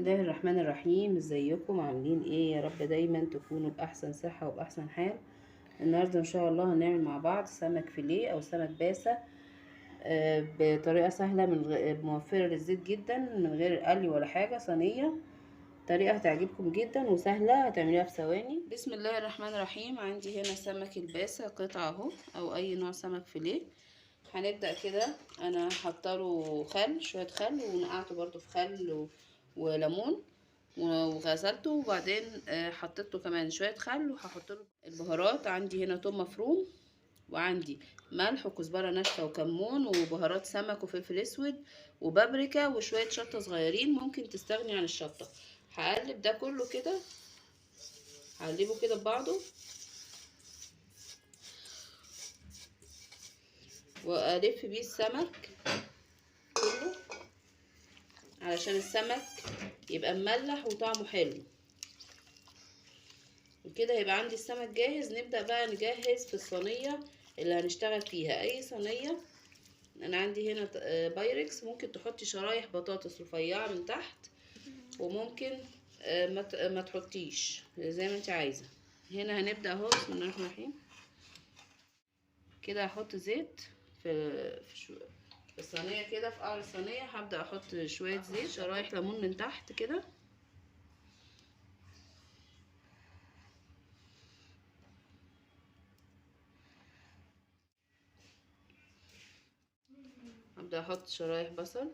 الله الرحمن الرحيم. ازيكم عاملين ايه؟ يا رب دايما تكونوا باحسن صحة وباحسن حال. النهاردة ان شاء الله هنعمل مع بعض سمك فيليه او سمك باسة بطريقة سهلة موفرة للزيت جدا، من غير قلي ولا حاجة. صينية طريقة هتعجبكم جدا وسهلة، هتعمليها في ثواني. بسم الله الرحمن الرحيم. عندي هنا سمك الباسة قطعة اهو، او اي نوع سمك فيليه. هنبدأ كده. انا حطاله خل، شوية خل، ونقعته برضو في خل وليمون وغسلته، وبعدين حطيت له كمان شويه خل، وهحط له البهارات. عندي هنا توم مفروم، وعندي ملح وكزبره ناشفه وكمون وبهارات سمك وفلفل اسود وبابريكا وشويه شطه صغيرين، ممكن تستغني عن الشطه. هقلب ده كله كده، هقلبه كده ببعضه، والف بيه السمك كله علشان السمك يبقى مملح وطعمه حلو. وكده يبقى عندي السمك جاهز. نبدأ بقى نجهز في الصينية اللي هنشتغل فيها. اي صينية. انا عندي هنا بايركس، ممكن تحطي شرايح بطاطس رفيعة من تحت، وممكن ما تحطيش، زي ما انت عايزة. هنا هنبدأ اهو. بسم الله الرحمن الرحيم. كده هحط زيت في الصينية كده، في قعر الصينية هبدأ احط شوية زيت، شرايح ليمون من تحت كده، هبدأ احط شرايح بصل،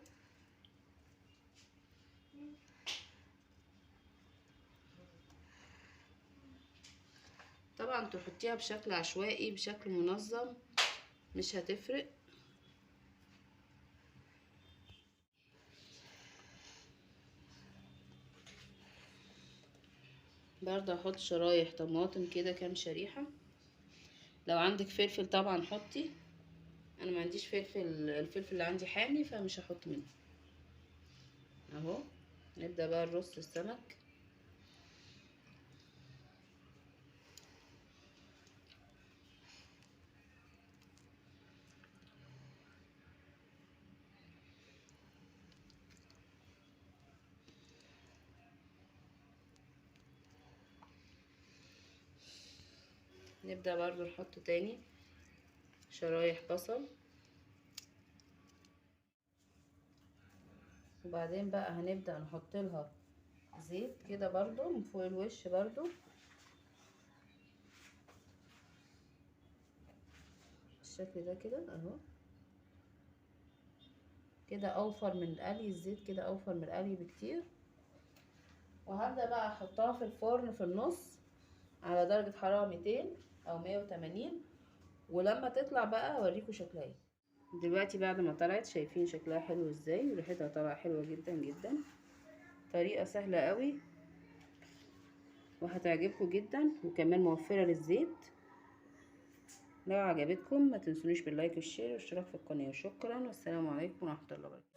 طبعا تحطيها بشكل عشوائي، بشكل منظم، مش هتفرق. برضه هحط شرايح طماطم كده، كام شريحة. لو عندك فلفل طبعا حطي، انا ما عنديش فلفل، الفلفل اللي عندي حامي فمش هحط منه. اهو نبدأ بقى نرص السمك. نبدأ برضه نحط تاني شرايح بصل، وبعدين بقى هنبدأ نحط لها زيت كده برضه من فوق الوش برضه بالشكل ده كده اهو. كده اوفر من القلي، الزيت كده اوفر من القلي بكتير. وهبدأ بقى احطها في الفرن في النص على درجة حرارة 200 او 180، ولما تطلع بقى اوريكم شكلها ايه. دلوقتي بعد ما طلعت، شايفين شكلها حلو ازاي، وريحتها طالعه حلوه جدا جدا. طريقه سهله قوي وهتعجبكم جدا، وكمان موفره للزيت. لو عجبتكم ما تنسونيش باللايك والشير والاشتراك في القناه. شكرا، والسلام عليكم ورحمه الله وبركاته.